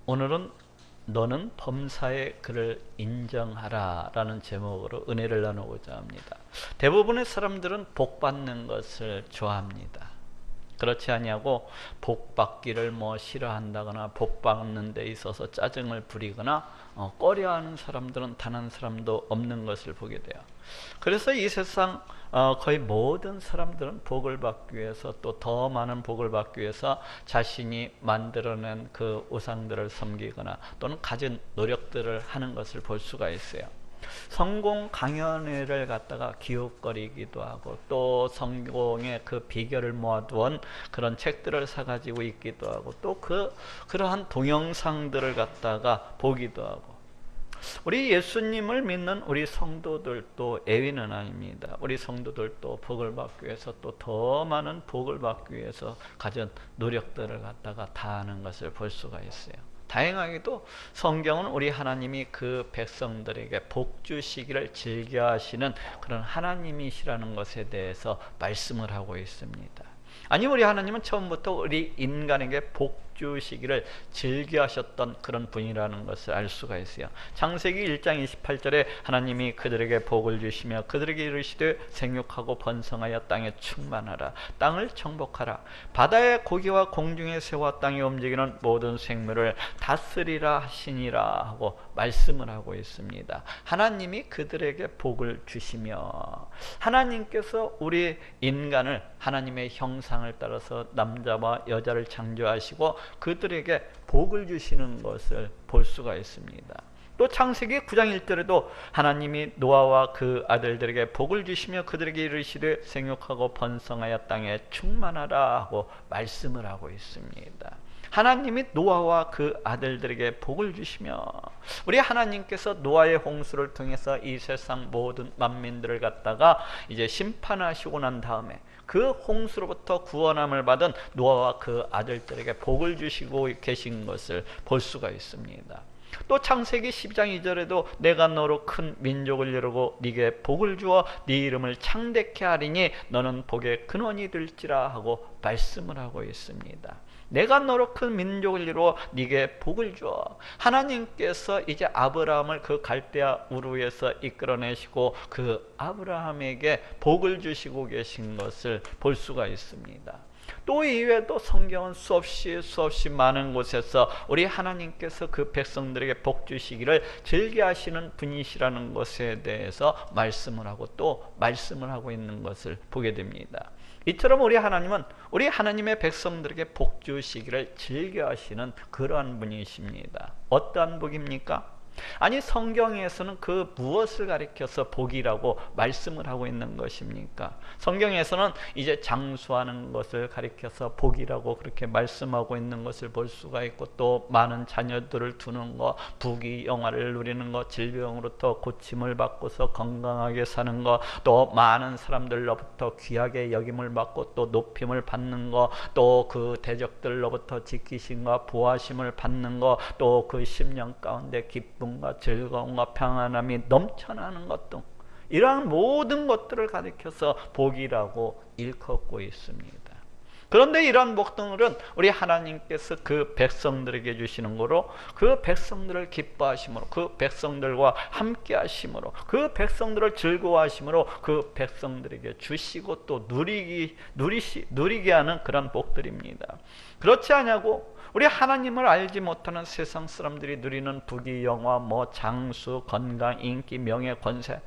오늘은 너는 범사의 그를 인정하라 라는 제목으로 은혜를 나누고자 합니다. 대부분의 사람들은 복 받는 것을 좋아합니다. 그렇지 아니하고 복 받기를 싫어한다거나 복 받는 데 있어서 짜증을 부리거나 꺼려하는 사람들은 단 한 사람도 없는 것을 보게 돼요. 그래서 이 세상 거의 모든 사람들은 복을 받기 위해서, 또 더 많은 복을 받기 위해서 자신이 만들어낸 그 우상들을 섬기거나 또는 가진 노력들을 하는 것을 볼 수가 있어요. 성공 강연회를 갖다가 기웃거리기도 하고, 또 성공의 그 비결을 모아두은 그런 책들을 사가지고 있기도 하고, 또 그러한 동영상들을 갖다가 보기도 하고. 우리 예수님을 믿는 우리 성도들도 예외는 아닙니다. 우리 성도들도 복을 받기 위해서, 또 더 많은 복을 받기 위해서 가진 노력들을 갖다가 다하는 것을 볼 수가 있어요. 다행하게도 성경은 우리 하나님이 그 백성들에게 복 주시기를 즐겨하시는 그런 하나님이시라는 것에 대해서 말씀을 하고 있습니다. 아니, 우리 하나님은 처음부터 우리 인간에게 복 주시기를 즐겨하셨던 그런 분이라는 것을 알 수가 있어요. 창세기 1장 28절에 하나님이 그들에게 복을 주시며 그들에게 이르시되 생육하고 번성하여 땅에 충만하라, 땅을 정복하라, 바다의 고기와 공중의 새와 땅에 움직이는 모든 생물을 다스리라 하시니라 하고 말씀을 하고 있습니다. 하나님이 그들에게 복을 주시며, 하나님께서 우리 인간을 하나님의 형상을 따라서 남자와 여자를 창조하시고 그들에게 복을 주시는 것을 볼 수가 있습니다. 또 창세기 9장 1절에도 하나님이 노아와 그 아들들에게 복을 주시며 그들에게 이르시되 생육하고 번성하여 땅에 충만하라 하고 말씀을 하고 있습니다. 하나님이 노아와 그 아들들에게 복을 주시며, 우리 하나님께서 노아의 홍수를 통해서 이 세상 모든 만민들을 갖다가 이제 심판하시고 난 다음에 그 홍수로부터 구원함을 받은 노아와 그 아들들에게 복을 주시고 계신 것을 볼 수가 있습니다. 또 창세기 12장 2절에도 내가 너로 큰 민족을 이루고 네게 복을 주어 네 이름을 창대케 하리니 너는 복의 근원이 될지라 하고 말씀을 하고 있습니다. 내가 너로 큰 민족을 이루어 네게 복을 주어, 하나님께서 이제 아브라함을 그 갈대아 우르에서 이끌어내시고 그 아브라함에게 복을 주시고 계신 것을 볼 수가 있습니다. 또 이외에도 성경은 수없이 많은 곳에서 우리 하나님께서 그 백성들에게 복 주시기를 즐겨하시는 분이시라는 것에 대해서 말씀을 하고 또 말씀을 하고 있는 것을 보게 됩니다. 이처럼 우리 하나님은 우리 하나님의 백성들에게 복 주시기를 즐겨하시는 그러한 분이십니다. 어떠한 복입니까? 아니, 성경에서는 그 무엇을 가리켜서 복이라고 말씀을 하고 있는 것입니까? 성경에서는 이제 장수하는 것을 가리켜서 복이라고 그렇게 말씀하고 있는 것을 볼 수가 있고, 또 많은 자녀들을 두는 것, 부귀영화를 누리는 것, 질병으로부터 고침을 받고서 건강하게 사는 것, 또 많은 사람들로부터 귀하게 여김을 받고 또 높임을 받는 것, 또 그 대적들로부터 지키심과 보호하심을 받는 것, 또 그 심령 가운데 기쁨과 즐거움과 평안함이 넘쳐나는 것 등, 이러한 모든 것들을 가리켜서 복이라고 일컫고 있습니다. 그런데 이러한 복들은 우리 하나님께서 그 백성들에게 주시는 거로, 그 백성들을 기뻐하심으로, 그 백성들과 함께 하심으로, 그 백성들을 즐거워하심으로 그 백성들에게 주시고 또 누리게 하는 그런 복들입니다. 그렇지 않냐고 우리 하나님을 알지 못하는 세상 사람들이 누리는 부귀영화, 장수, 건강, 인기, 명예, 권세,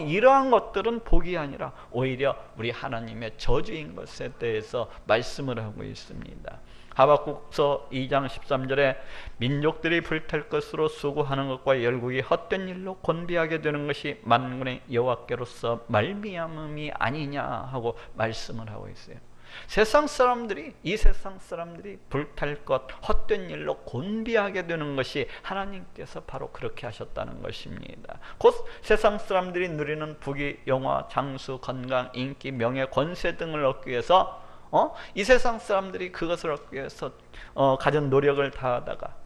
이러한 것들은 복이 아니라 오히려 우리 하나님의 저주인 것에 대해서 말씀을 하고 있습니다. 하박국서 2장 13절에 민족들이 불탈 것으로 수고하는 것과 열국이 헛된 일로 곤비하게 되는 것이 만군의 여호와께로서 말미암음이 아니냐 하고 말씀을 하고 있어요. 이 세상 사람들이 불탈 것, 헛된 일로 곤비하게 되는 것이 하나님께서 바로 그렇게 하셨다는 것입니다. 곧 세상 사람들이 누리는 부귀, 영화, 장수, 건강, 인기, 명예, 권세 등을 얻기 위해서 이 세상 사람들이 그것을 얻기 위해서 가진 노력을 다하다가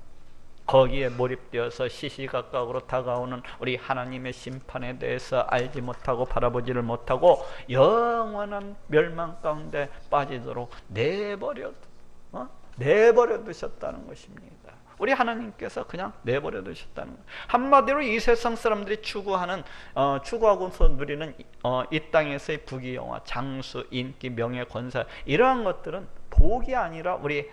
거기에 몰입되어서 시시각각으로 다가오는 우리 하나님의 심판에 대해서 알지 못하고 바라보지를 못하고 영원한 멸망 가운데 빠지도록 내버려 내버려 두셨다는 것입니다. 우리 하나님께서 그냥 내버려 두셨다는 거예요. 한마디로 이 세상 사람들이 추구하고서 누리는 이 땅에서의 부귀영화, 장수, 인기, 명예, 권세, 이러한 것들은 복이 아니라 우리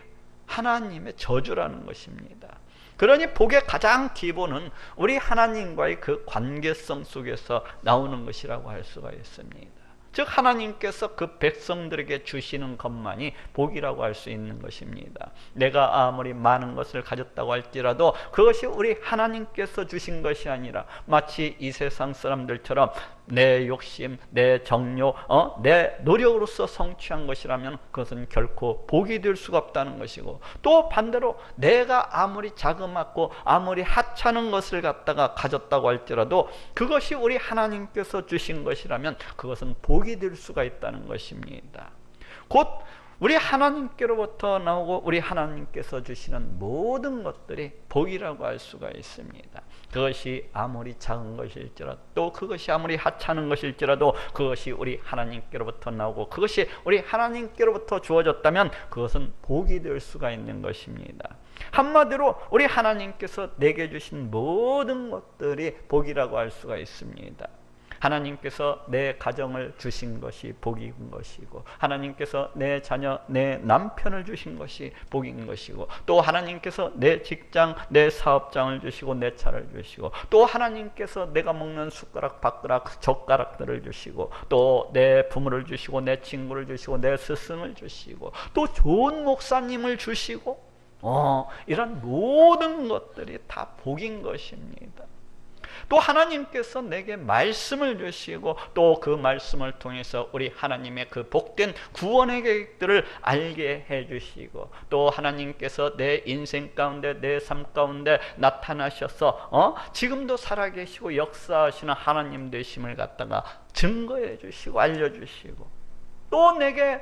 하나님의 저주라는 것입니다. 그러니 복의 가장 기본은 우리 하나님과의 그 관계성 속에서 나오는 것이라고 할 수가 있습니다. 즉 하나님께서 그 백성들에게 주시는 것만이 복이라고 할 수 있는 것입니다. 내가 아무리 많은 것을 가졌다고 할지라도 그것이 우리 하나님께서 주신 것이 아니라 마치 이 세상 사람들처럼 내 욕심, 내 정욕, 내 노력으로서 성취한 것이라면 그것은 결코 복이 될 수가 없다는 것이고, 또 반대로 내가 아무리 자그맣고 아무리 하찮은 것을 갖다가 가졌다고 할지라도 그것이 우리 하나님께서 주신 것이라면 그것은 복이 될 수가 있다는 것입니다. 곧 우리 하나님께로부터 나오고 우리 하나님께서 주시는 모든 것들이 복이라고 할 수가 있습니다. 그것이 아무리 작은 것일지라도, 또 그것이 아무리 하찮은 것일지라도 그것이 우리 하나님께로부터 나오고 그것이 우리 하나님께로부터 주어졌다면 그것은 복이 될 수가 있는 것입니다. 한마디로 우리 하나님께서 내게 주신 모든 것들이 복이라고 할 수가 있습니다. 하나님께서 내 가정을 주신 것이 복인 것이고, 하나님께서 내 자녀, 내 남편을 주신 것이 복인 것이고, 또 하나님께서 내 직장, 내 사업장을 주시고 내 차를 주시고, 또 하나님께서 내가 먹는 숟가락, 밥그락, 젓가락들을 주시고, 또 내 부모를 주시고 내 친구를 주시고 내 스승을 주시고 또 좋은 목사님을 주시고, 이런 모든 것들이 다 복인 것입니다. 또 하나님께서 내게 말씀을 주시고 또 그 말씀을 통해서 우리 하나님의 그 복된 구원의 계획들을 알게 해주시고, 또 하나님께서 내 인생 가운데, 내 삶 가운데 나타나셔서 지금도 살아계시고 역사하시는 하나님 되심을 갖다가 증거해 주시고 알려주시고, 또 내게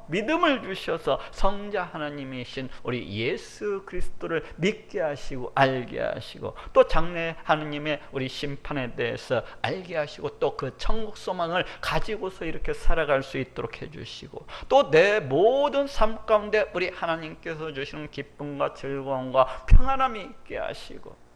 믿음을 주셔서 성자 하나님이신 우리 예수 그리스도를 믿게 하시고 알게 하시고, 또 장래 하나님의 우리 심판에 대해서 알게 하시고, 또 그 천국 소망을 가지고서 이렇게 살아갈 수 있도록 해주시고, 또 내 모든 삶 가운데 우리 하나님께서 주시는 기쁨과 즐거움과 평안함이 있게 하시고,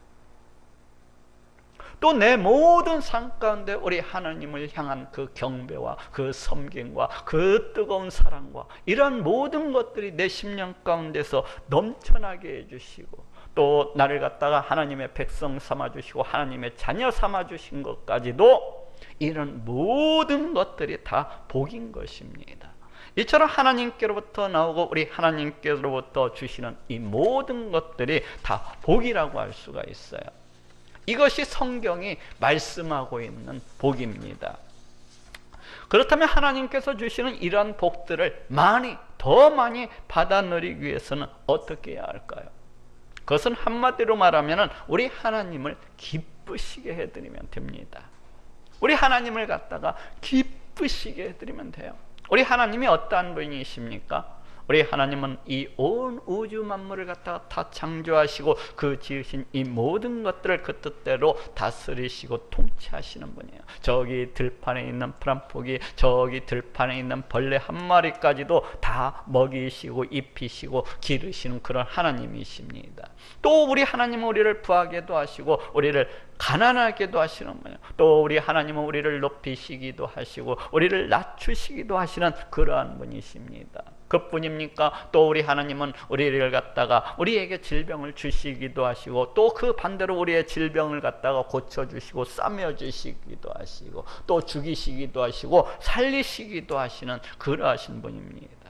또 내 모든 삶 가운데 우리 하나님을 향한 그 경배와 그 섬김과 그 뜨거운 사랑과 이런 모든 것들이 내 심령 가운데서 넘쳐나게 해주시고, 또 나를 갖다가 하나님의 백성 삼아주시고 하나님의 자녀 삼아주신 것까지도, 이런 모든 것들이 다 복인 것입니다. 이처럼 하나님께로부터 나오고 우리 하나님께로부터 주시는 이 모든 것들이 다 복이라고 할 수가 있어요. 이것이 성경이 말씀하고 있는 복입니다. 그렇다면 하나님께서 주시는 이러한 복들을 더 많이 받아 누리기 위해서는 어떻게 해야 할까요? 그것은 한마디로 말하면 우리 하나님을 기쁘시게 해드리면 됩니다. 우리 하나님을 갖다가 기쁘시게 해드리면 돼요. 우리 하나님이 어떠한 분이십니까? 우리 하나님은 이 온 우주 만물을 갖다가 다 창조하시고 그 지으신 이 모든 것들을 그 뜻대로 다스리시고 통치하시는 분이에요. 저기 들판에 있는 풀한포기, 저기 들판에 있는 벌레 한 마리까지도 다 먹이시고 입히시고 기르시는 그런 하나님이십니다. 또 우리 하나님은 우리를 부하게도 하시고 우리를 가난하게도 하시는 분이에요. 또 우리 하나님은 우리를 높이시기도 하시고 우리를 낮추시기도 하시는 그러한 분이십니다. 그뿐입니까? 또 우리 하나님은 우리를 갖다가 우리에게 질병을 주시기도 하시고, 또 그 반대로 우리의 질병을 갖다가 고쳐주시고 싸매어주시기도 하시고, 또 죽이시기도 하시고 살리시기도 하시는 그러하신 분입니다.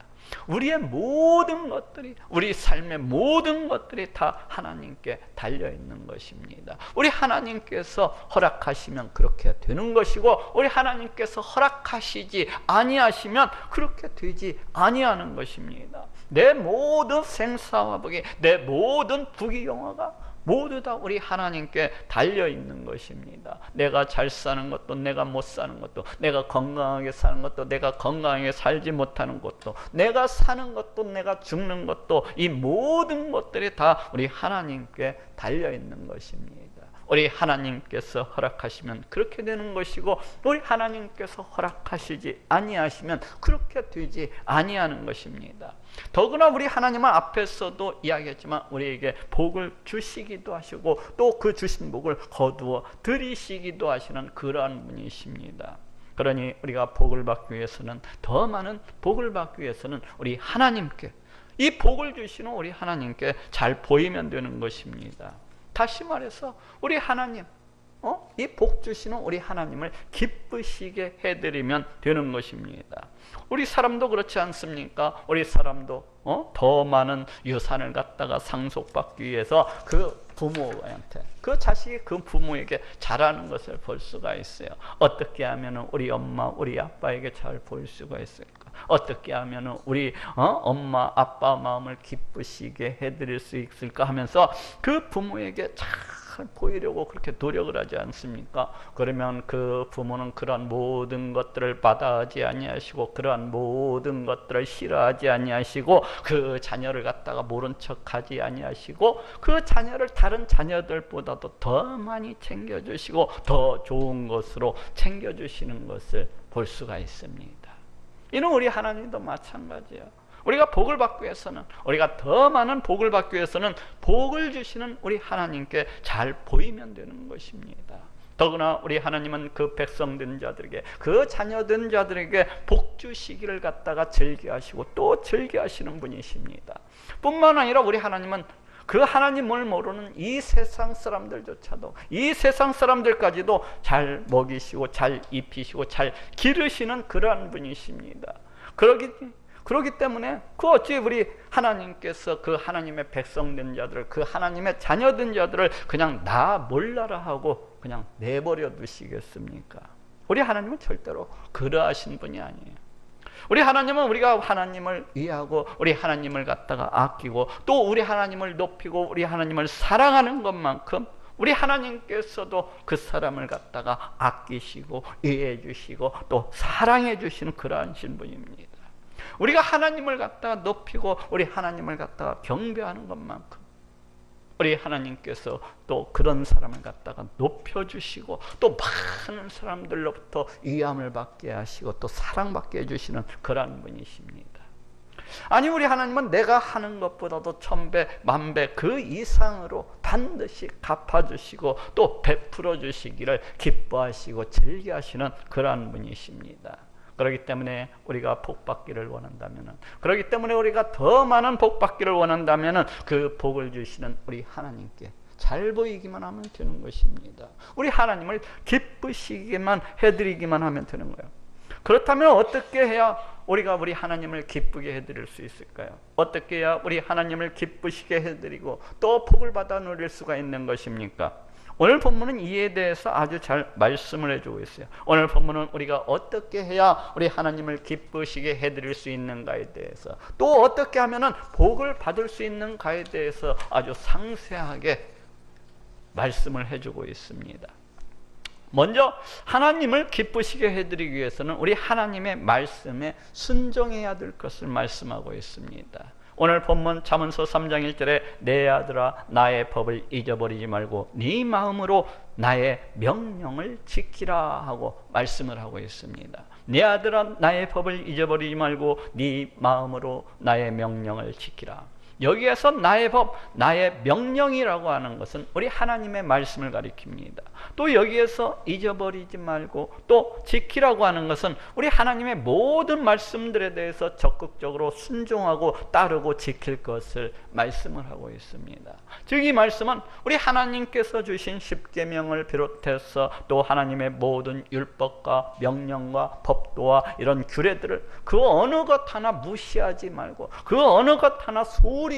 우리의 모든 것들이, 우리 삶의 모든 것들이 다 하나님께 달려있는 것입니다. 우리 하나님께서 허락하시면 그렇게 되는 것이고, 우리 하나님께서 허락하시지 아니하시면 그렇게 되지 아니하는 것입니다. 내 모든 생사화복이, 내 모든 부귀영화가 모두 다 우리 하나님께 달려있는 것입니다. 내가 잘 사는 것도, 내가 못 사는 것도, 내가 건강하게 사는 것도, 내가 건강하게 살지 못하는 것도, 내가 사는 것도, 내가 죽는 것도, 이 모든 것들이 다 우리 하나님께 달려있는 것입니다. 우리 하나님께서 허락하시면 그렇게 되는 것이고, 우리 하나님께서 허락하시지 아니하시면 그렇게 되지 아니하는 것입니다. 더구나 우리 하나님은 앞에서도 이야기했지만 우리에게 복을 주시기도 하시고 또 그 주신 복을 거두어 드리시기도 하시는 그러한 분이십니다. 그러니 우리가 복을 받기 위해서는, 더 많은 복을 받기 위해서는 우리 하나님께, 이 복을 주시는 우리 하나님께 잘 보이면 되는 것입니다. 다시 말해서 우리 하나님, 이 복 주시는 우리 하나님을 기쁘시게 해드리면 되는 것입니다. 우리 사람도 그렇지 않습니까? 우리 사람도 더 많은 유산을 갖다가 상속받기 위해서 그 부모한테, 그 자식이 그 부모에게 잘하는 것을 볼 수가 있어요. 어떻게 하면 우리 엄마 우리 아빠에게 잘 보일 수가 있을까? 어떻게 하면 우리 엄마 아빠 마음을 기쁘시게 해드릴 수 있을까 하면서 그 부모에게 잘 보이려고 그렇게 노력을 하지 않습니까? 그러면 그 부모는 그러한 모든 것들을 받아하지 아니하시고 그러한 모든 것들을 싫어하지 아니하시고 그 자녀를 갖다가 모른 척하지 아니하시고 그 자녀를 다른 자녀들보다도 더 많이 챙겨주시고 더 좋은 것으로 챙겨주시는 것을 볼 수가 있습니다. 이는 우리 하나님도 마찬가지예요. 우리가 복을 받기 위해서는, 우리가 더 많은 복을 받기 위해서는 복을 주시는 우리 하나님께 잘 보이면 되는 것입니다. 더구나 우리 하나님은 그 백성된 자들에게, 그 자녀된 자들에게 복 주시기를 갖다가 즐겨하시고 또 즐겨하시는 분이십니다. 뿐만 아니라 우리 하나님은 그 하나님을 모르는 이 세상 사람들조차도, 이 세상 사람들까지도 잘 먹이시고 잘 입히시고 잘 기르시는 그러한 분이십니다. 그렇기 때문에 그 어찌 우리 하나님께서 그 하나님의 백성된 자들을, 그 하나님의 자녀된 자들을 그냥 나 몰라라 하고 그냥 내버려 두시겠습니까? 우리 하나님은 절대로 그러하신 분이 아니에요. 우리 하나님은 우리가 하나님을 위하고 우리 하나님을 갖다가 아끼고 또 우리 하나님을 높이고 우리 하나님을 사랑하는 것만큼 우리 하나님께서도 그 사람을 갖다가 아끼시고 이해해 주시고 또 사랑해 주시는 그러한 분입니다. 우리가 하나님을 갖다가 높이고 우리 하나님을 갖다가 경배하는 것만큼 우리 하나님께서 또 그런 사람을 갖다가 높여주시고 또 많은 사람들로부터 위함을 받게 하시고 또 사랑받게 해주시는 그러한 분이십니다. 아니 우리 하나님은 내가 하는 것보다도 1000배 만배 그 이상으로 반드시 갚아주시고 또 베풀어 주시기를 기뻐하시고 즐겨하시는 그러한 분이십니다. 그렇기 때문에 우리가 복 받기를 원한다면, 그렇기 때문에 우리가 더 많은 복 받기를 원한다면 그 복을 주시는 우리 하나님께 잘 보이기만 하면 되는 것입니다. 우리 하나님을 기쁘시게만 해드리기만 하면 되는 거예요. 그렇다면 어떻게 해야 우리가 우리 하나님을 기쁘게 해드릴 수 있을까요? 어떻게 해야 우리 하나님을 기쁘시게 해드리고 또 복을 받아 누릴 수가 있는 것입니까? 오늘 본문은 이에 대해서 아주 잘 말씀을 해주고 있어요. 오늘 본문은 우리가 어떻게 해야 우리 하나님을 기쁘시게 해드릴 수 있는가에 대해서, 또 어떻게 하면 복을 받을 수 있는가에 대해서 아주 상세하게 말씀을 해주고 있습니다. 먼저 하나님을 기쁘시게 해드리기 위해서는 우리 하나님의 말씀에 순종해야 될 것을 말씀하고 있습니다. 오늘 본문 잠언서 3장 1절에 내 아들아 나의 법을 잊어버리지 말고 네 마음으로 나의 명령을 지키라 하고 말씀을 하고 있습니다. 내 아들아 나의 법을 잊어버리지 말고 네 마음으로 나의 명령을 지키라. 여기에서 나의 법, 나의 명령이라고 하는 것은 우리 하나님의 말씀을 가리킵니다. 또 여기에서 잊어버리지 말고 또 지키라고 하는 것은 우리 하나님의 모든 말씀들에 대해서 적극적으로 순종하고 따르고 지킬 것을 말씀을 하고 있습니다. 즉 이 말씀은 우리 하나님께서 주신 십계명을 비롯해서 또 하나님의 모든 율법과 명령과 법도와 이런 규례들을 그 어느 것 하나 무시하지 말고 그 어느 것 하나 소홀히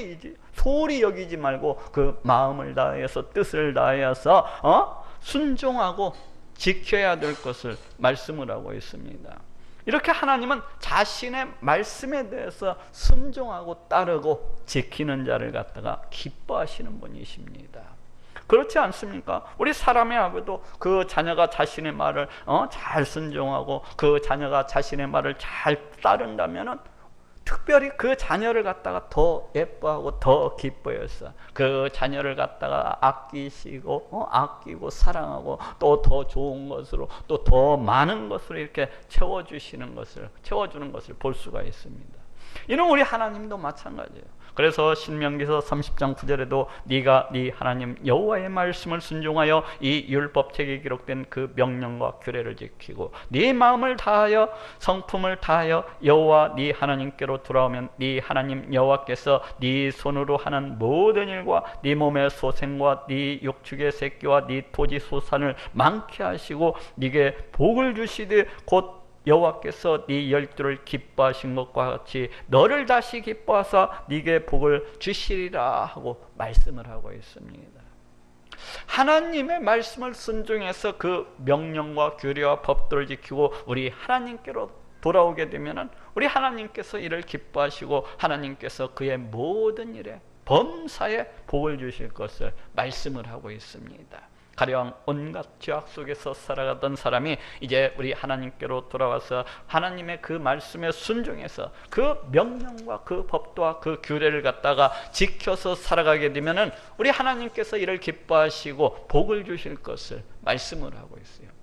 여기지 말고 그 마음을 다해서 뜻을 다해서 순종하고 지켜야 될 것을 말씀을 하고 있습니다. 이렇게 하나님은 자신의 말씀에 대해서 순종하고 따르고 지키는 자를 갖다가 기뻐하시는 분이십니다. 그렇지 않습니까? 우리 사람의 아버도 그 자녀가 자신의 말을 잘 순종하고 그 자녀가 자신의 말을 잘 따른다면은 특별히 그 자녀를 갖다가 더 예뻐하고 더 기뻐했어. 그 자녀를 갖다가 아끼시고 아끼고 사랑하고 또 더 좋은 것으로 또 더 많은 것으로 이렇게 채워주는 것을 볼 수가 있습니다. 이는 우리 하나님도 마찬가지예요. 그래서 신명기서 30장 9절에도 네가 네 하나님 여호와의 말씀을 순종하여 이 율법책에 기록된 그 명령과 규례를 지키고 네 마음을 다하여 성품을 다하여 여호와 네 하나님께로 돌아오면 네 하나님 여호와께서 네 손으로 하는 모든 일과 네 몸의 소생과 네 육축의 새끼와 네 토지 소산을 많게 하시고 네게 복을 주시되 곧 여호와께서 네 열두를 기뻐하신 것과 같이 너를 다시 기뻐하사 네게 복을 주시리라 하고 말씀을 하고 있습니다. 하나님의 말씀을 순종해서 그 명령과 규례와 법도를 지키고 우리 하나님께로 돌아오게 되면 우리 하나님께서 이를 기뻐하시고 하나님께서 그의 모든 일에 범사에 복을 주실 것을 말씀을 하고 있습니다. 가령 온갖 죄악 속에서 살아가던 사람이 이제 우리 하나님께로 돌아와서 하나님의 그 말씀에 순종해서 그 명령과 그 법도와 그 규례를 갖다가 지켜서 살아가게 되면은 우리 하나님께서 이를 기뻐하시고 복을 주실 것을 말씀을 하고 있어요.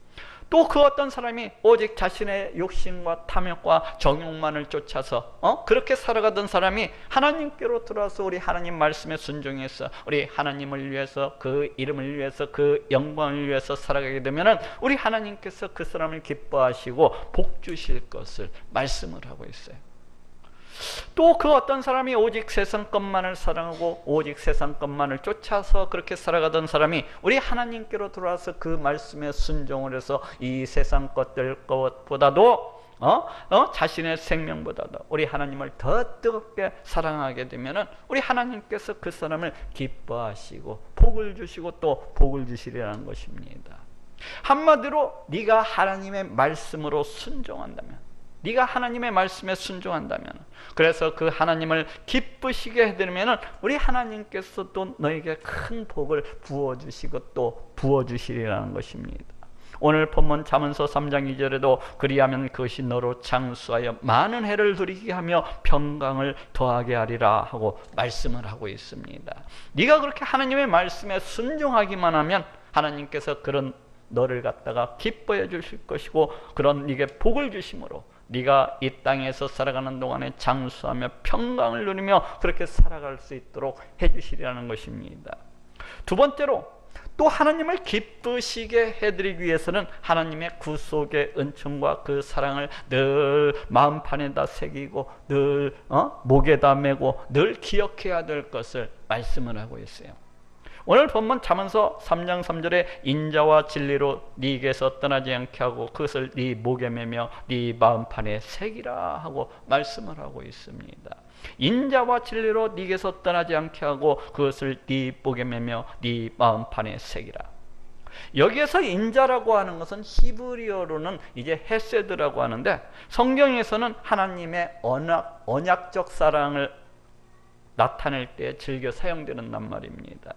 또 그 어떤 사람이 오직 자신의 욕심과 탐욕과 정욕만을 쫓아서 그렇게 살아가던 사람이 하나님께로 들어와서 우리 하나님 말씀에 순종해서 우리 하나님을 위해서 그 이름을 위해서 그 영광을 위해서 살아가게 되면 우리 하나님께서 그 사람을 기뻐하시고 복 주실 것을 말씀을 하고 있어요. 또 그 어떤 사람이 오직 세상 것만을 사랑하고 오직 세상 것만을 쫓아서 그렇게 살아가던 사람이 우리 하나님께로 돌아와서 그 말씀에 순종을 해서 이 세상 것들 것보다도 자신의 생명보다도 우리 하나님을 더 뜨겁게 사랑하게 되면 우리 하나님께서 그 사람을 기뻐하시고 복을 주시고 또 복을 주시리라는 것입니다. 한마디로 네가 하나님의 말씀으로 순종한다면, 네가 하나님의 말씀에 순종한다면, 그래서 그 하나님을 기쁘시게 해드리면 우리 하나님께서 또 너에게 큰 복을 부어주시고 또 부어주시리라는 것입니다. 오늘 본문 잠언서 3장 2절에도 그리하면 그것이 너로 장수하여 많은 해를 누리게 하며 평강을 더하게 하리라 하고 말씀을 하고 있습니다. 네가 그렇게 하나님의 말씀에 순종하기만 하면 하나님께서 그런 너를 갖다가 기뻐해 주실 것이고 그런 네게 복을 주심으로 네가 이 땅에서 살아가는 동안에 장수하며 평강을 누리며 그렇게 살아갈 수 있도록 해주시리라는 것입니다. 두 번째로 또 하나님을 기쁘시게 해드리기 위해서는 하나님의 구속의 은총과 그 사랑을 늘 마음판에다 새기고 늘 목에다 메고 늘 기억해야 될 것을 말씀을 하고 있어요. 오늘 본문 잠언서 3장 3절에 인자와 진리로 네게서 떠나지 않게 하고 그것을 네 목에 매며 네 마음판에 새기라 하고 말씀을 하고 있습니다. 인자와 진리로 네게서 떠나지 않게 하고 그것을 네 목에 매며 네 마음판에 새기라. 여기에서 인자라고 하는 것은 히브리어로는 이제 헤세드라고 하는데 성경에서는 하나님의 언약적 사랑을 나타낼 때 즐겨 사용되는 낱말입니다.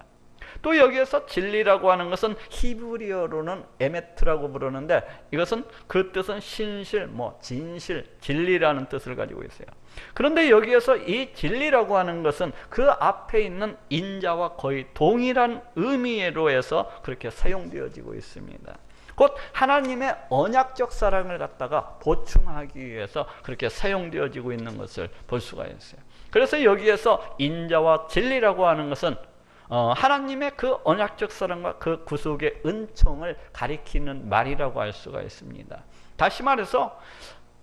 또 여기에서 진리라고 하는 것은 히브리어로는 에메트라고 부르는데 이것은 그 뜻은 신실, 진실, 진리라는 뜻을 가지고 있어요. 그런데 여기에서 이 진리라고 하는 것은 그 앞에 있는 인자와 거의 동일한 의미로 해서 그렇게 사용되어지고 있습니다. 곧 하나님의 언약적 사랑을 갖다가 보충하기 위해서 그렇게 사용되어지고 있는 것을 볼 수가 있어요. 그래서 여기에서 인자와 진리라고 하는 것은 하나님의 그 언약적 사랑과 그 구속의 은총을 가리키는 말이라고 할 수가 있습니다. 다시 말해서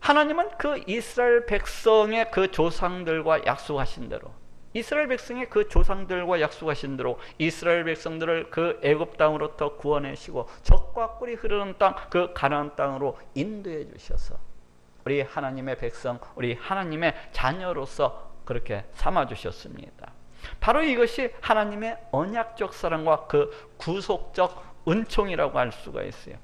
하나님은 그 이스라엘 백성의 그 조상들과 약속하신 대로 이스라엘 백성의 그 조상들과 약속하신 대로 이스라엘 백성들을 그 애굽 땅으로부터 구원하시고 젖과 꿀이 흐르는 땅 그 가나안 땅으로 인도해 주셔서 우리 하나님의 백성, 우리 하나님의 자녀로서 그렇게 삼아 주셨습니다. 바로 이것이 하나님의 언약적 사랑과 그 구속적 은총이라고 할 수가 있어요.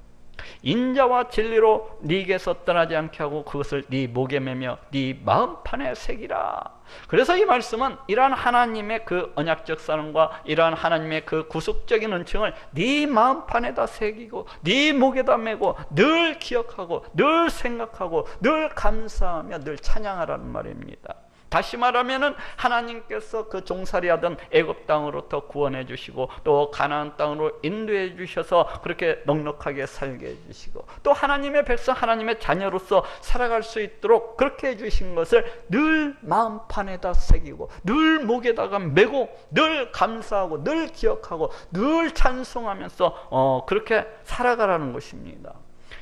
인자와 진리로 네게서 떠나지 않게 하고 그것을 네 목에 매며 네 마음판에 새기라. 그래서 이 말씀은 이러한 하나님의 그 언약적 사랑과 이러한 하나님의 그 구속적인 은총을 네 마음판에다 새기고 네 목에다 메고 늘 기억하고 늘 생각하고 늘 감사하며 늘 찬양하라는 말입니다. 다시 말하면은 하나님께서 그 종살이하던 애굽 땅으로부터 구원해 주시고 또 가나안 땅으로 인도해 주셔서 그렇게 넉넉하게 살게 해 주시고 또 하나님의 백성 하나님의 자녀로서 살아갈 수 있도록 그렇게 해 주신 것을 늘 마음판에다 새기고 늘 목에다가 메고 늘 감사하고 늘 기억하고 늘 찬송하면서 그렇게 살아가라는 것입니다.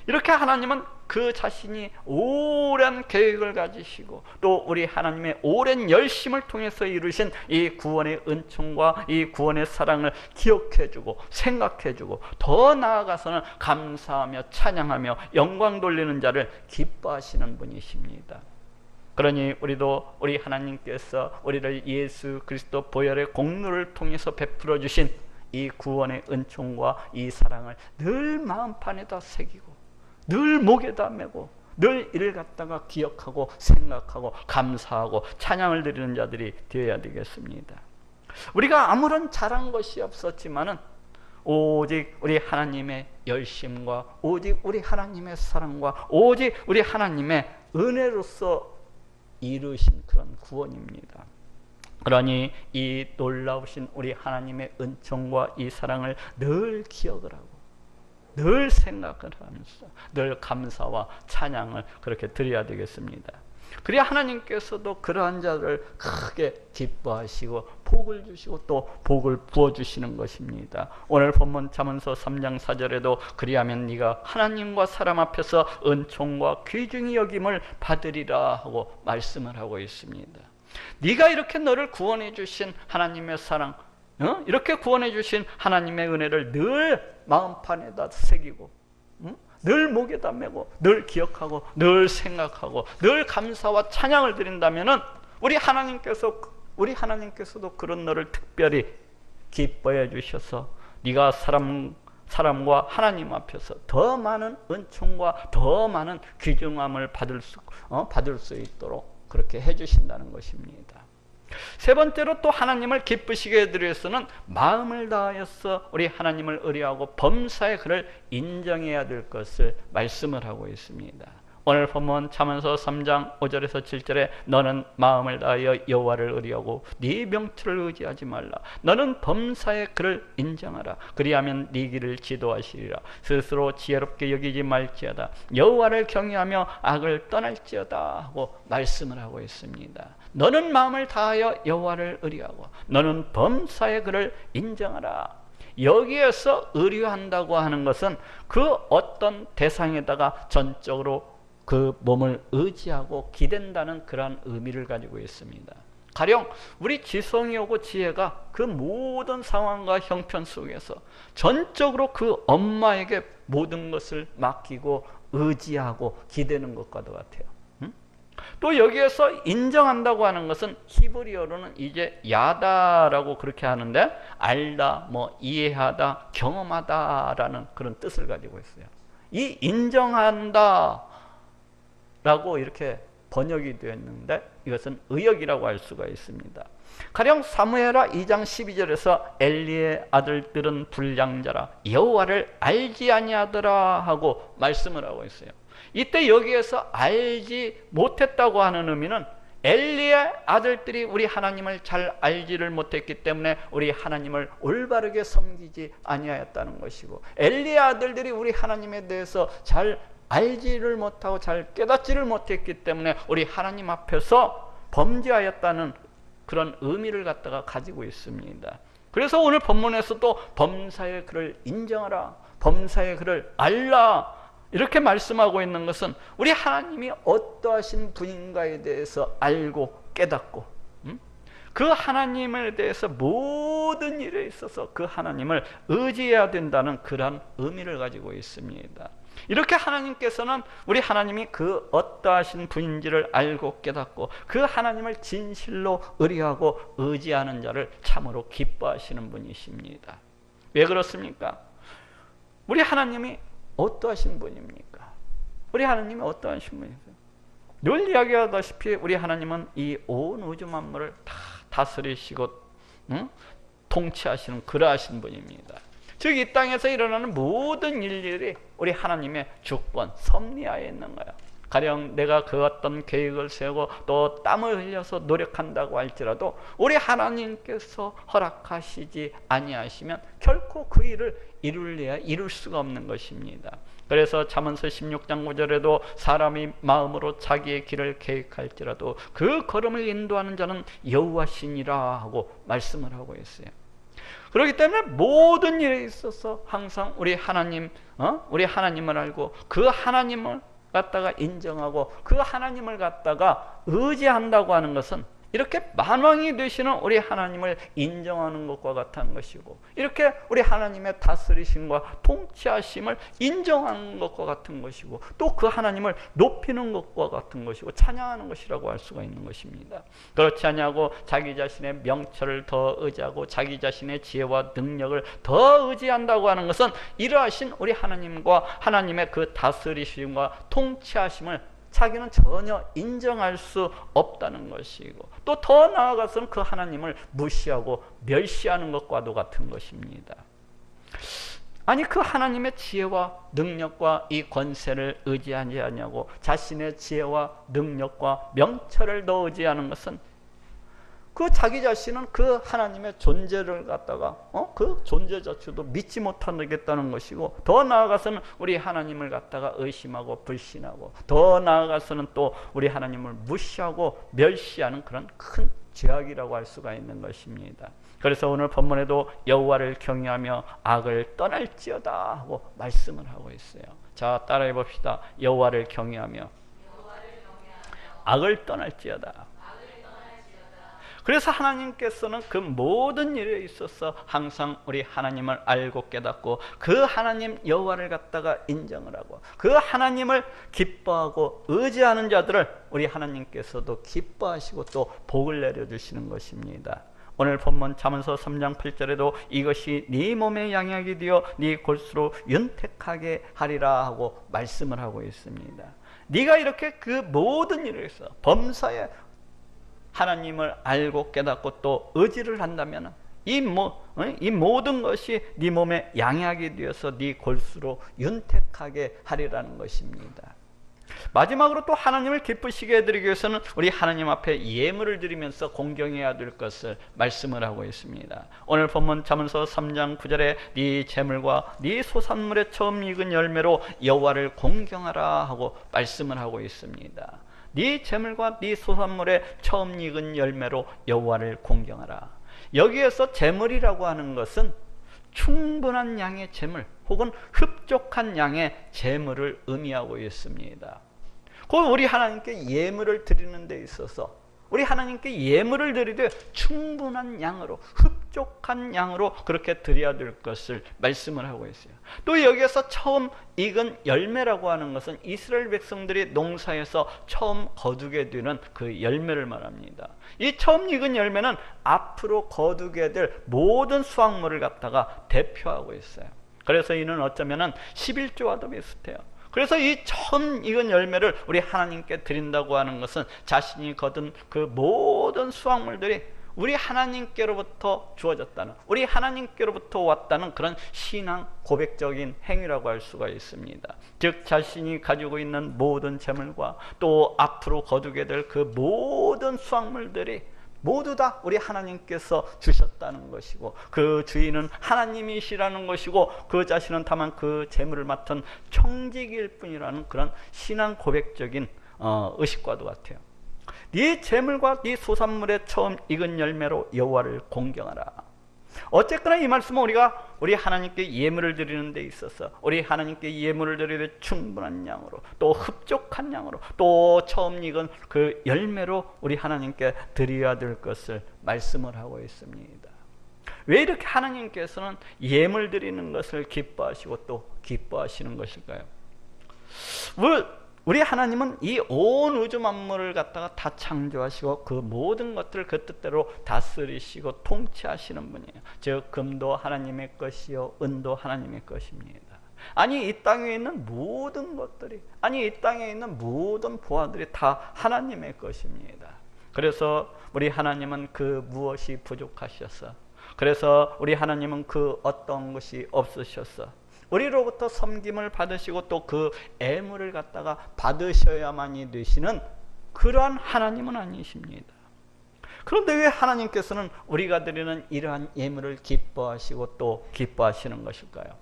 이렇게 하나님은 그 자신이 오랜 계획을 가지시고 또 우리 하나님의 오랜 열심을 통해서 이루신 이 구원의 은총과 이 구원의 사랑을 기억해주고 생각해주고 더 나아가서는 감사하며 찬양하며 영광 돌리는 자를 기뻐하시는 분이십니다. 그러니 우리도 우리 하나님께서 우리를 예수 그리스도 보혈의 공로를 통해서 베풀어 주신 이 구원의 은총과 이 사랑을 늘 마음판에다 새기고 늘 목에다 메고 늘 이를 갖다가 기억하고 생각하고 감사하고 찬양을 드리는 자들이 되어야 되겠습니다. 우리가 아무런 잘한 것이 없었지만은 오직 우리 하나님의 열심과 오직 우리 하나님의 사랑과 오직 우리 하나님의 은혜로서 이루신 그런 구원입니다. 그러니 이 놀라우신 우리 하나님의 은총과 이 사랑을 늘 기억을 하고 늘 생각을 하면서 늘 감사와 찬양을 그렇게 드려야 되겠습니다. 그래야 하나님께서도 그러한 자를 크게 기뻐하시고 복을 주시고 또 복을 부어주시는 것입니다. 오늘 본문 잠언서 3장 4절에도 그리하면 네가 하나님과 사람 앞에서 은총과 귀중히 여김을 받으리라 하고 말씀을 하고 있습니다. 네가 이렇게 너를 구원해 주신 하나님의 사랑, 이렇게 구원해 주신 하나님의 은혜를 늘 마음판에다 새기고 늘 목에다 메고 늘 기억하고 늘 생각하고 늘 감사와 찬양을 드린다면은 우리 하나님께서도 그런 너를 특별히 기뻐해 주셔서 네가 사람과 하나님 앞에서 더 많은 은총과 더 많은 귀중함을 받을 수 있도록 그렇게 해주신다는 것입니다. 세 번째로 또 하나님을 기쁘시게 해드리기 위해서는 마음을 다하여서 우리 하나님을 의뢰하고 범사에 그를 인정해야 될 것을 말씀을 하고 있습니다. 오늘 본문 잠언서 3장 5절에서 7절에 너는 마음을 다하여 여호와를 의뢰하고 네 명철을 의지하지 말라. 너는 범사에 그를 인정하라. 그리하면 네 길을 지도하시리라. 스스로 지혜롭게 여기지 말지어다. 여호와를 경외하며 악을 떠날지어다 하고 말씀을 하고 있습니다. 너는 마음을 다하여 여호와를 의뢰하고 너는 범사에 그를 인정하라. 여기에서 의뢰한다고 하는 것은 그 어떤 대상에다가 전적으로 그 몸을 의지하고 기댄다는 그러한 의미를 가지고 있습니다. 가령 우리 지성이 오고 지혜가 그 모든 상황과 형편 속에서 전적으로 그 엄마에게 모든 것을 맡기고 의지하고 기대는 것과도 같아요. 또 여기에서 인정한다고 하는 것은 히브리어로는 이제 야다라고 그렇게 하는데 알다, 이해하다, 경험하다라는 그런 뜻을 가지고 있어요. 이 인정한다 라고 이렇게 번역이 되었는데 이것은 의역이라고 할 수가 있습니다. 가령 사무엘하 2장 12절에서 엘리의 아들들은 불량자라 여호와를 알지 아니하더라 하고 말씀을 하고 있어요. 이때 여기에서 알지 못했다고 하는 의미는 엘리의 아들들이 우리 하나님을 잘 알지를 못했기 때문에 우리 하나님을 올바르게 섬기지 아니하였다는 것이고, 엘리의 아들들이 우리 하나님에 대해서 잘 알지를 못하고 잘 깨닫지를 못했기 때문에 우리 하나님 앞에서 범죄하였다는 그런 의미를 갖다가 가지고 있습니다. 그래서 오늘 본문에서도 범사의 그를 인정하라, 범사의 그를 알라 이렇게 말씀하고 있는 것은 우리 하나님이 어떠하신 분인가에 대해서 알고 깨닫고 그 하나님에 대해서 모든 일에 있어서 그 하나님을 의지해야 된다는 그러한 의미를 가지고 있습니다. 이렇게 하나님께서는 우리 하나님이 그 어떠하신 분인지를 알고 깨닫고 그 하나님을 진실로 의뢰하고 의지하는 자를 참으로 기뻐하시는 분이십니다. 왜 그렇습니까? 우리 하나님이 어떠하신 분입니까? 우리 하나님이 어떠하신 분이세요? 늘 이야기하다시피 우리 하나님은 이 온 우주 만물을 다 다스리시고 통치하시는 그러하신 분입니다. 즉 이 땅에서 일어나는 모든 일들이 우리 하나님의 주권, 섭리하에 있는 거예요. 가령 내가 그 어떤 계획을 세우고 또 땀을 흘려서 노력한다고 할지라도 우리 하나님께서 허락하시지 아니하시면 결코 그 일을 이룰 수가 없는 것입니다. 그래서 잠언서 16장 9절에도 사람이 마음으로 자기의 길을 계획할지라도 그 걸음을 인도하는 자는 여호와시니라 하고 말씀을 하고 있어요. 그렇기 때문에 모든 일에 있어서 항상 우리 하나님을 알고 그 하나님을 갖다가 인정하고 그 하나님을 갖다가 의지한다고 하는 것은 이렇게 만왕이 되시는 우리 하나님을 인정하는 것과 같은 것이고, 이렇게 우리 하나님의 다스리심과 통치하심을 인정하는 것과 같은 것이고, 또 그 하나님을 높이는 것과 같은 것이고 찬양하는 것이라고 할 수가 있는 것입니다. 그렇지 않냐고 자기 자신의 명철을 더 의지하고 자기 자신의 지혜와 능력을 더 의지한다고 하는 것은 이러하신 우리 하나님과 하나님의 그 다스리심과 통치하심을 자기는 전혀 인정할 수 없다는 것이고, 또 더 나아가서는 그 하나님을 무시하고 멸시하는 것과도 같은 것입니다. 아니 그 하나님의 지혜와 능력과 이 권세를 의지하지 않냐고 자신의 지혜와 능력과 명철을 더 의지하는 것은 그 자기 자신은 그 하나님의 존재를 갖다가 그 존재 자체도 믿지 못하겠다는 것이고, 더 나아가서는 우리 하나님을 갖다가 의심하고 불신하고, 더 나아가서는 또 우리 하나님을 무시하고 멸시하는 그런 큰 죄악이라고 할 수가 있는 것입니다. 그래서 오늘 본문에도 여호와를 경외하며 악을 떠날지어다 하고 말씀을 하고 있어요. 자, 따라해 봅시다. 여호와를 경외하며 악을 떠날지어다. 그래서 하나님께서는 그 모든 일에 있어서 항상 우리 하나님을 알고 깨닫고 그 하나님 여호와를 갖다가 인정을 하고 그 하나님을 기뻐하고 의지하는 자들을 우리 하나님께서도 기뻐하시고 또 복을 내려주시는 것입니다. 오늘 본문 잠언서 3장 8절에도 이것이 네 몸의 양약이 되어 네 골수로 윤택하게 하리라 하고 말씀을 하고 있습니다. 네가 이렇게 그 모든 일을 해서 범사에 하나님을 알고 깨닫고 또 의지를 한다면 이 모든 것이 네 몸의 양약이 되어서 네 골수로 윤택하게 하리라는 것입니다. 마지막으로 또 하나님을 기쁘시게 해드리기 위해서는 우리 하나님 앞에 예물을 드리면서 공경해야 될 것을 말씀을 하고 있습니다. 오늘 본문 잠언서 3장 9절에 네 재물과 네 소산물의 처음 익은 열매로 여호와를 공경하라 하고 말씀을 하고 있습니다. 네 재물과 네 소산물의 처음 익은 열매로 여호와를 공경하라. 여기에서 재물이라고 하는 것은 충분한 양의 재물 혹은 흡족한 양의 재물을 의미하고 있습니다. 그 우리 하나님께 예물을 드리는 데 있어서 우리 하나님께 예물을 드리되 충분한 양으로 흡족한 양으로 그렇게 드려야 될 것을 말씀을 하고 있어요. 또 여기에서 처음 익은 열매라고 하는 것은 이스라엘 백성들이 농사에서 처음 거두게 되는 그 열매를 말합니다. 이 처음 익은 열매는 앞으로 거두게 될 모든 수확물을 갖다가 대표하고 있어요. 그래서 이는 어쩌면은 11조와도 비슷해요. 그래서 이 처음 익은 열매를 우리 하나님께 드린다고 하는 것은 자신이 거둔 그 모든 수확물들이 우리 하나님께로부터 주어졌다는, 우리 하나님께로부터 왔다는 그런 신앙 고백적인 행위라고 할 수가 있습니다. 즉 자신이 가지고 있는 모든 재물과 또 앞으로 거두게 될 그 모든 수확물들이 모두 다 우리 하나님께서 주셨다는 것이고 그 주인은 하나님이시라는 것이고 그 자신은 다만 그 재물을 맡은 청직일 뿐이라는 그런 신앙 고백적인 의식과도 같아요. 네 재물과 네 소산물의 처음 익은 열매로 여호와를 공경하라. 어쨌거나 이 말씀은 우리 하나님께 예물을 드리는 데 있어서 우리 하나님께 예물을 드리되 충분한 양으로 또 흡족한 양으로 또 처음 익은 그 열매로 우리 하나님께 드려야 될 것을 말씀을 하고 있습니다. 왜 이렇게 하나님께서는 예물 드리는 것을 기뻐하시고 또 기뻐하시는 것일까요? 우리 하나님은 이 온 우주 만물을 갖다가 다 창조하시고 그 모든 것들을 그 뜻대로 다스리시고 통치하시는 분이에요. 즉 금도 하나님의 것이요 은도 하나님의 것입니다. 아니 이 땅에 있는 모든 것들이, 아니 이 땅에 있는 모든 보화들이 다 하나님의 것입니다. 그래서 우리 하나님은 그 무엇이 부족하셔서, 그래서 우리 하나님은 그 어떤 것이 없으셔서 우리로부터 섬김을 받으시고 또 그 예물을 갖다가 받으셔야만이 되시는 그러한 하나님은 아니십니다. 그런데 왜 하나님께서는 우리가 드리는 이러한 예물을 기뻐하시고 또 기뻐하시는 것일까요?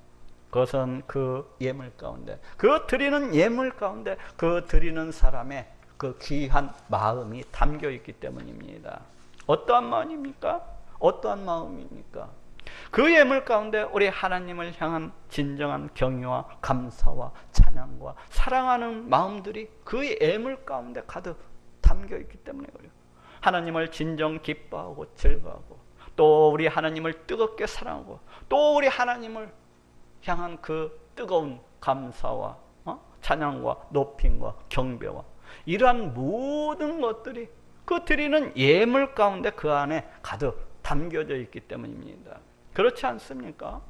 그것은 그 예물 가운데, 그 드리는 예물 가운데 그 드리는 사람의 그 귀한 마음이 담겨 있기 때문입니다. 어떠한 마음입니까? 어떠한 마음입니까? 그 예물 가운데 우리 하나님을 향한 진정한 경외와 감사와 찬양과 사랑하는 마음들이 그 예물 가운데 가득 담겨 있기 때문에 그래요. 하나님을 진정 기뻐하고 즐거워하고 또 우리 하나님을 뜨겁게 사랑하고 또 우리 하나님을 향한 그 뜨거운 감사와 찬양과 높임과 경배와 이러한 모든 것들이 그 드리는 예물 가운데 그 안에 가득 담겨져 있기 때문입니다. 그렇지 않습니까?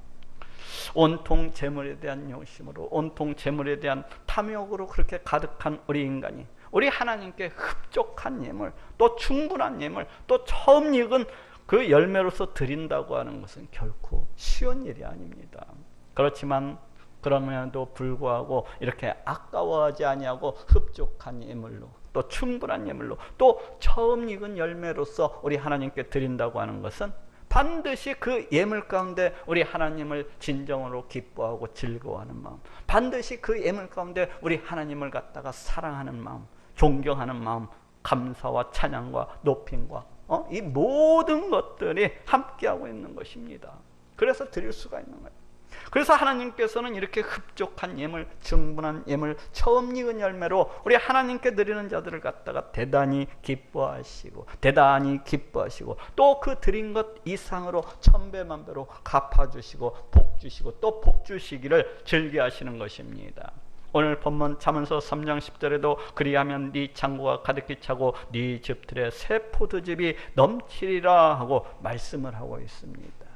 온통 재물에 대한 욕심으로 온통 재물에 대한 탐욕으로 그렇게 가득한 우리 인간이 우리 하나님께 흡족한 예물 또 충분한 예물 또 처음 익은 그 열매로서 드린다고 하는 것은 결코 쉬운 일이 아닙니다. 그렇지만 그럼에도 불구하고 이렇게 아까워하지 아니하고 흡족한 예물로 또 충분한 예물로 또 처음 익은 열매로서 우리 하나님께 드린다고 하는 것은 반드시 그 예물 가운데 우리 하나님을 진정으로 기뻐하고 즐거워하는 마음, 반드시 그 예물 가운데 우리 하나님을 갖다가 사랑하는 마음, 존경하는 마음, 감사와 찬양과 높임과 이 모든 것들이 함께하고 있는 것입니다. 그래서 드릴 수가 있는 거예요. 그래서 하나님께서는 이렇게 흡족한 예물, 충분한 예물, 처음 익은 열매로 우리 하나님께 드리는 자들을 갖다가 대단히 기뻐하시고 또 그 드린 것 이상으로 천배만배로 갚아주시고 복 주시고 또 복 주시기를 즐겨하시는 것입니다. 오늘 본문 잠언서 3장 10절에도 그리하면 네 창고가 가득히 차고 네 집들의 새 포도즙이 넘치리라 하고 말씀을 하고 있습니다.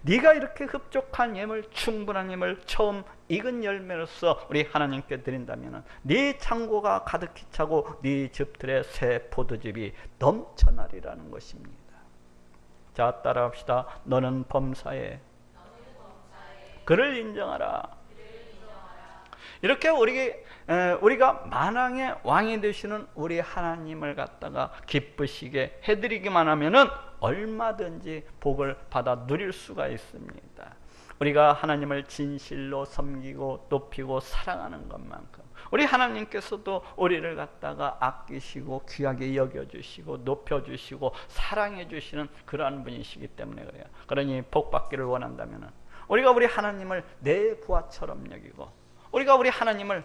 네가 이렇게 흡족한 예물, 충분한 예물, 처음 익은 열매로서 우리 하나님께 드린다면 네 창고가 가득히 차고 네 집들의 새 포도즙이 넘쳐나리라는 것입니다. 자, 따라합시다. 너는 범사에 그를 인정하라. 이렇게 우리가 만왕의 왕이 되시는 우리 하나님을 갖다가 기쁘시게 해드리기만 하면은 얼마든지 복을 받아 누릴 수가 있습니다. 우리가 하나님을 진실로 섬기고 높이고 사랑하는 것만큼 우리 하나님께서도 우리를 갖다가 아끼시고 귀하게 여겨주시고 높여주시고 사랑해주시는 그러한 분이시기 때문에 그래요. 그러니 복받기를 원한다면 우리가 우리 하나님을 내 부하처럼 여기고 우리가 우리 하나님을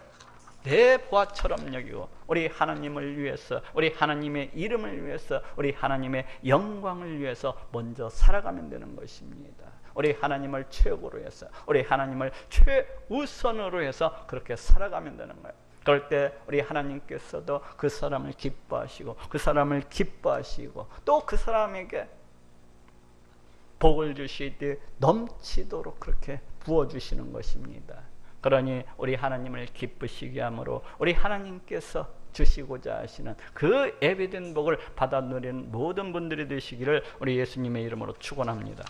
내 부하처럼 여기고 우리 하나님을 위해서 우리 하나님의 이름을 위해서 우리 하나님의 영광을 위해서 먼저 살아가면 되는 것입니다. 우리 하나님을 최고로 해서 우리 하나님을 최우선으로 해서 그렇게 살아가면 되는 거예요. 그럴 때 우리 하나님께서도 그 사람을 기뻐하시고 그 사람을 기뻐하시고 또 그 사람에게 복을 주시되 넘치도록 그렇게 부어주시는 것입니다. 그러니 우리 하나님을 기쁘시게 함으로 우리 하나님께서 주시고자 하시는 그 예비된 복을 받아 누리는 모든 분들이 되시기를 우리 예수님의 이름으로 축원합니다.